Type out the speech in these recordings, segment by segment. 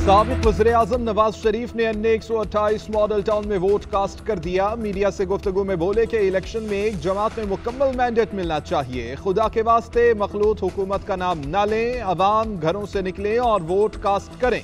साबिक वज़ीर-ए-आज़म नवाज शरीफ ने NA-128 मॉडल टाउन में वोट कास्ट कर दिया। मीडिया से गुफ्तगू में बोले कि इलेक्शन में एक जमात में मुकम्मल मैंडेट मिलना चाहिए। खुदा के वास्ते मखलूत हुकूमत का नाम न लें, अवाम घरों से निकलें और वोट कास्ट करें।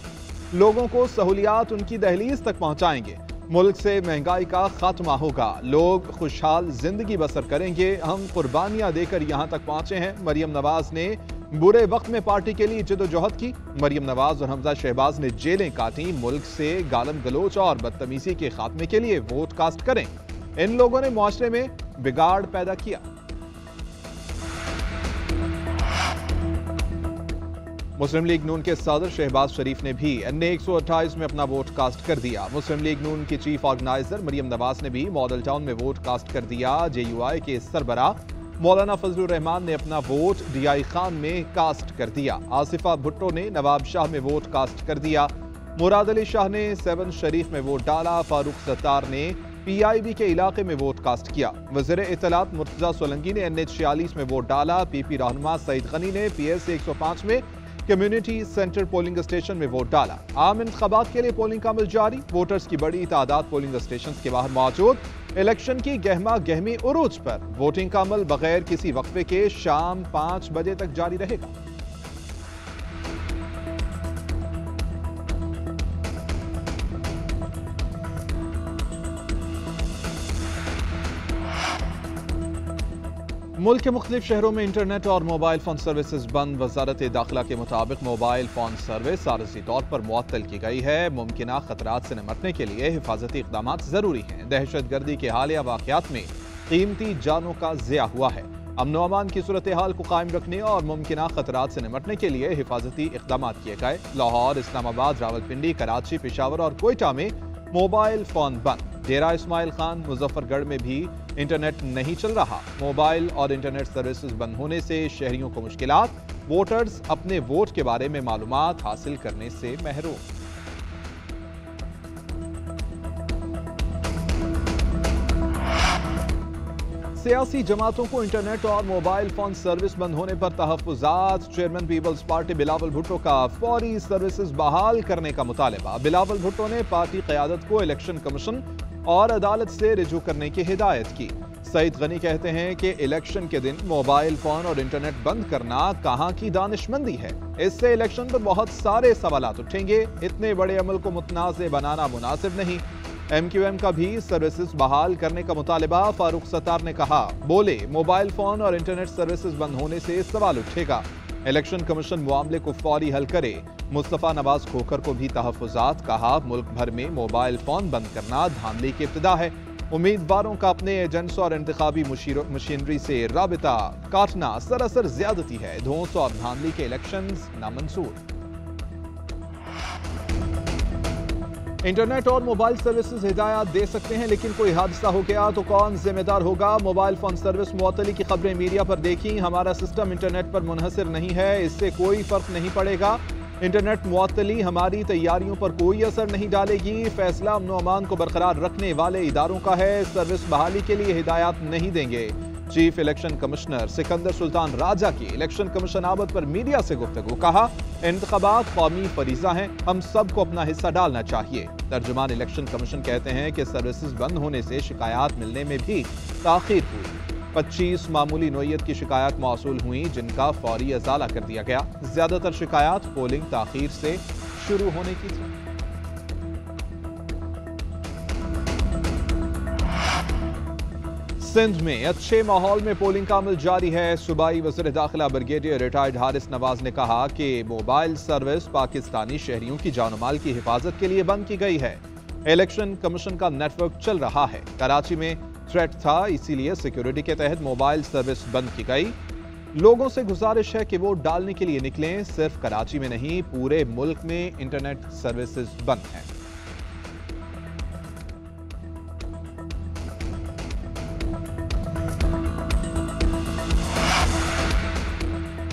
लोगों को सहूलियात उनकी दहलीज तक पहुंचाएंगे। मुल्क से महंगाई का खात्मा होगा, लोग खुशहाल जिंदगी बसर करेंगे। हम कुर्बानियां देकर यहां तक पहुंचे हैं। मरियम नवाज ने बुरे वक्त में पार्टी के लिए जदोजहद की। मरियम नवाज और हमजा शहबाज ने जेलें काटी। मुल्क से गालम गलोच और बदतमीजी के खात्मे के लिए वोट कास्ट करें। इन लोगों ने मुआशरे में बिगाड़ पैदा किया। मुस्लिम लीग नून के सदर शहबाज शरीफ ने भी NA-128 में अपना वोट कास्ट कर दिया। मुस्लिम लीग नून की चीफ ऑर्गेनाइजर मरियम नवाज ने भी मॉडल टाउन में वोट कास्ट कर दिया। JUI के सरबराह मौलाना फजलुर रहमान ने अपना वोट DI खान में कास्ट कर दिया। आसिफा भुट्टो ने नवाब शाह में वोट कास्ट कर दिया। मुराद अली शाह ने 7 शरीफ में वोट डाला। फारूक सत्तार ने PIB के इलाके में वोट कास्ट किया। वज़ीर इत्तलात मुर्तजा सोलंकी ने NH-46 में वोट डाला। PP रहनुमा सईद गनी ने PS 105 में कम्युनिटी सेंटर पोलिंग स्टेशन में वोट डाला। आम इंतखाबात के लिए पोलिंग का अमल जारी। वोटर्स की बड़ी तादाद पोलिंग स्टेशन के बाहर मौजूद। इलेक्शन की गहमा गहमी उरूज पर। वोटिंग का अमल बगैर किसी वक्फे के शाम 5 बजे तक जारी रहेगा। मुल्क के मुख्तलिफ शहरों में इंटरनेट और मोबाइल फोन सर्विसेज बंद। वजारत दाखिला के मुताबिक मोबाइल फोन सर्विस आरजी तौर पर मुअत्तल की गई है। मुमकिना खतरात से निपटने के लिए हिफाजती इक़दाम जरूरी हैं। दहशत गर्दी के हालिया वाक़यात में कीमती जानों का ज़िया हुआ है। अमन व अमान की सूरत हाल को कायम रखने और मुमकिना खतरात से निपटने के लिए हिफाजती इक़दाम किए गए। लाहौर, इस्लामाबाद, रावलपिंडी, कराची, पेशावर और कोयटा में मोबाइल फोन बंद। डेरा इस्माइल खान, मुजफ्फरगढ़ में भी इंटरनेट नहीं चल रहा। मोबाइल और इंटरनेट सर्विसेज बंद होने से शहरियों को मुश्किलात। वोटर्स अपने वोट के बारे में मालूमात हासिल करने से महरूम। सियासी जमातों को इंटरनेट और मोबाइल फोन सर्विस बंद होने पर तहफ़्फ़ुज़ात। Chairman People's Party Bilawal Bhutto का फौरी सर्विसेज बहाल करने का मुतालबा। बिलावल भुट्टो ने पार्टी क़यादत को इलेक्शन कमीशन और अदालत से रिजू करने की हिदायत की। सईद गनी कहते हैं कि इलेक्शन के दिन मोबाइल फोन और इंटरनेट बंद करना कहां की दानिशमंदी है। इससे इलेक्शन पर बहुत सारे सवालात उठेंगे। इतने बड़े अमल को मुतनाज़ बनाना मुनासिब नहीं। MQM का भी सर्विसेज बहाल करने का मुतालबा। फारूक सत्तार ने कहा, बोले मोबाइल फोन और इंटरनेट सर्विसेज बंद होने से सवाल उठेगा। इलेक्शन कमीशन मामले को फौरी हल करे। मुस्तफा नवाज खोखर को भी तहफ़्फ़ुज़ात। कहा, मुल्क भर में मोबाइल फोन बंद करना धांधली की इब्तिदा है। उम्मीदवारों का अपने एजेंट्स और इंतखाबी मशीनरी से राबिता काटना सरासर ज्यादती है। धौंस और धांधली के इलेक्शंस नामंजूर। इंटरनेट और मोबाइल सर्विसेज हिदायत दे सकते हैं, लेकिन कोई हादसा हो गया तो कौन जिम्मेदार होगा। मोबाइल फोन सर्विस मुअत्तली की खबरें मीडिया पर देखी। हमारा सिस्टम इंटरनेट पर मुनहसर नहीं है, इससे कोई फर्क नहीं पड़ेगा। इंटरनेट मुअत्तली हमारी तैयारियों पर कोई असर नहीं डालेगी। फैसला अमन व अमान को बरकरार रखने वाले इदारों का है। सर्विस बहाली के लिए हिदायत नहीं देंगे। Chief election commissioner Sikandar Sultan Raja की इलेक्शन कमीशन आबद पर मीडिया से गुफ्तगू। कहा, इंतखाबात कौमी फरीजा हैं, हम सबको अपना हिस्सा डालना चाहिए। तर्जुमान इलेक्शन कमीशन कहते हैं कि सर्विसेज बंद होने से शिकायत मिलने में भी ताखीर हुई। 25 मामूली नोयत की शिकायत मौसूल हुई, जिनका फौरी अजाला कर दिया गया। ज्यादातर शिकायत पोलिंग ताखीर से शुरू होने की थी। सिंध में अच्छे माहौल में पोलिंग का अमल जारी है। सूबाई वज़ीर दाखिला ब्रिगेडियर रिटायर्ड हारिस नवाज ने कहा कि मोबाइल सर्विस पाकिस्तानी शहरियों की जान माल की हिफाजत के लिए बंद की गई है। इलेक्शन कमीशन का नेटवर्क चल रहा है। कराची में थ्रेट था, इसीलिए सिक्योरिटी के तहत मोबाइल सर्विस बंद की गई। लोगों से गुजारिश है कि वोट डालने के लिए निकलें। सिर्फ कराची में नहीं, पूरे मुल्क में इंटरनेट सर्विसेज बंद हैं।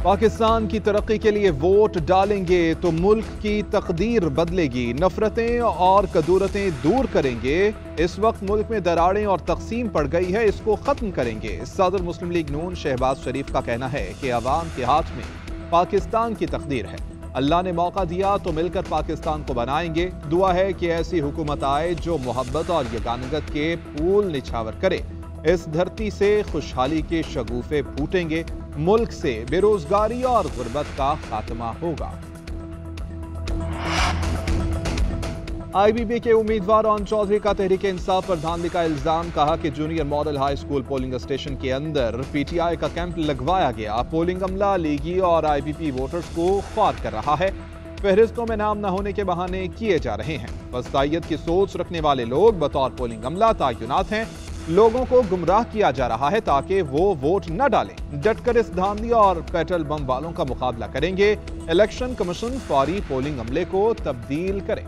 पाकिस्तान की तरक्की के लिए वोट डालेंगे तो मुल्क की तकदीर बदलेगी। नफरतें और कदूरतें दूर करेंगे। इस वक्त मुल्क में दरारें और तकसीम पड़ गई है, इसको खत्म करेंगे। सदर मुस्लिम लीग नून शहबाज शरीफ का कहना है कि अवाम के हाथ में पाकिस्तान की तकदीर है। अल्लाह ने मौका दिया तो मिलकर पाकिस्तान को बनाएंगे। दुआ है कि ऐसी हुकूमत आए जो मोहब्बत और यगानगत के फूल निछावर करे। इस धरती से खुशहाली के शगुफे फूटेंगे। मुल्क से बेरोजगारी और गुर्बत का खात्मा होगा। आईबीपी के उम्मीदवार ऑन चौधरी का तहरीक इंसाफ पर धांधली का इल्जाम। कहा कि junior model high school polling station के अंदर पीटीआई का कैंप लगवाया गया। पोलिंग अमला लीगी और आईबीपी वोटर्स को ख्वार कर रहा है। फहरिस्तों में नाम न होने के बहाने किए जा रहे हैं। वस्तायत की सोच रखने वाले लोग बतौर पोलिंग अमला तैनात हैं। लोगों को गुमराह किया जा रहा है ताकि वो वोट न डालें। डटकर इस धांधली और पेट्रोल बम वालों का मुकाबला करेंगे। इलेक्शन कमीशन फौरी पोलिंग अमले को तब्दील करे।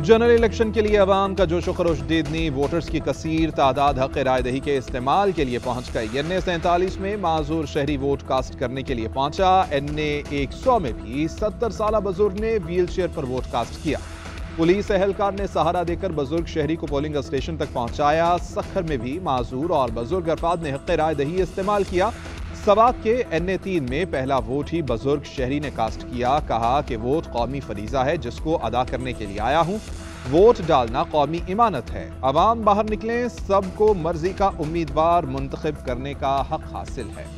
जनरल इलेक्शन के लिए अवाम का जोशो खरोश देदनी। वोटर्स की कसीर तादाद हक राय दही के इस्तेमाल के लिए पहुंच गई। एनए 47 में माजूर शहरी वोट कास्ट करने के लिए पहुंचा। एनए 100 में भी 70 साल बुजुर्ग ने व्हील चेयर पर वोट कास्ट किया। पुलिस एहलकार ने सहारा देकर बुजुर्ग शहरी को पोलिंग स्टेशन तक पहुंचाया। सखर में भी माजूर और बुजुर्ग अफराद ने हक राय दही इस्तेमाल किया। सवात के एनए 3 में पहला वोट ही बुजुर्ग शहरी ने कास्ट किया। कहा कि वोट कौमी फरीजा है जिसको अदा करने के लिए आया हूं। वोट डालना कौमी इमानत है। अवाम बाहर निकलें। सबको मर्जी का उम्मीदवार मुंतखब करने का हक हासिल है।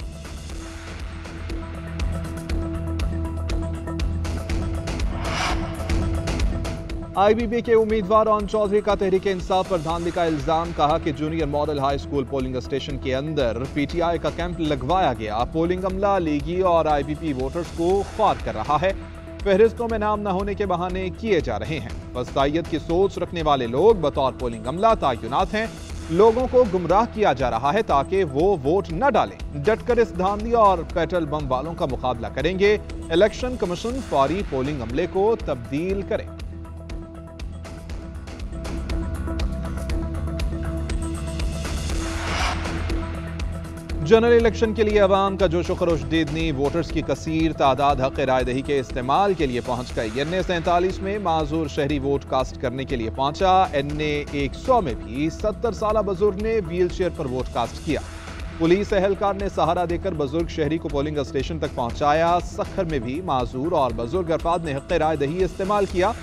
आईबीपी के उम्मीदवार ऑन चौधरी का तहरीक इंसाफ पर धांधली का इल्जाम। कहा कि junior model high school polling station के अंदर पीटीआई का कैंप लगवाया गया। पोलिंग अमला लीगी और आईबीपी वोटर्स को ख्वार कर रहा है। फहरिस्तों में नाम न होने के बहाने किए जा रहे हैं। वस्तायत की सोच रखने वाले लोग बतौर पोलिंग अमला तैनात हैं। लोगों को गुमराह किया जा रहा है ताकि वो वोट न डालें। डटकर इस धांधली और पेट्रोल बम वालों का मुकाबला करेंगे। इलेक्शन कमीशन फौरी पोलिंग अमले को तब्दील करे। जनरल इलेक्शन के लिए अवाम का जोशो खरोश देदनी। वोटर्स की कसीर तादाद हक राय दही के इस्तेमाल के लिए पहुंच गई। एनए 47 में माजूर शहरी वोट कास्ट करने के लिए पहुंचा। एनए 100 में भी 70 साल बुजुर्ग ने व्हील चेयर पर वोट कास्ट किया। पुलिस एहलकार ने सहारा देकर बुजुर्ग शहरी को पोलिंग स्टेशन तक पहुंचाया। सखर में भी माजूर और बुजुर्ग अफराद ने हक राय दही इस्तेमाल किया।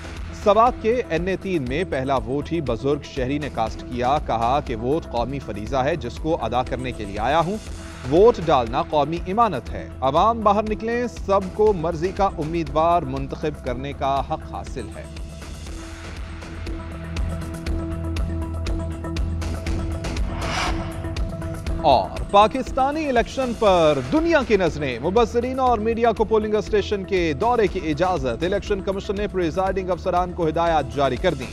सवात के एनए 3 में पहला वोट ही बुजुर्ग शहरी ने कास्ट किया। कहा कि वोट कौमी फरीजा है जिसको अदा करने के लिए आया हूं। वोट डालना कौमी इमानत है। अवाम बाहर निकलें। सबको मर्जी का उम्मीदवार मुंतखब करने का हक हासिल है। और पाकिस्तानी इलेक्शन पर दुनिया की नजरें। मुबस्सिरीन और मीडिया को पोलिंग स्टेशन के दौरे की इजाजत। इलेक्शन कमीशन ने प्रिजाइडिंग अफसरान को हिदायत जारी कर दी।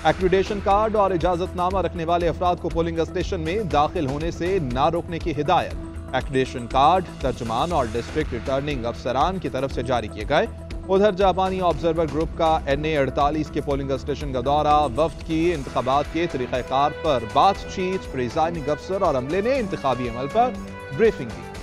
एक्रीडेशन कार्ड और इजाजतनामा रखने वाले अफराद को पोलिंग स्टेशन में दाखिल होने से न रोकने की हिदायत। एक्रीडेशन कार्ड तर्जुमान और डिस्ट्रिक्ट रिटर्निंग अफसरान की तरफ से जारी किए गए। उधर जापानी ऑब्जर्वर ग्रुप का एनए 48 के पोलिंग स्टेशन का दौरा। वफ्द की इंतखाबात के तरीक़ाकार पर बातचीत। प्रिजाइडिंग अफसर और अमले ने इंतखाबी अमल पर ब्रीफिंग दी।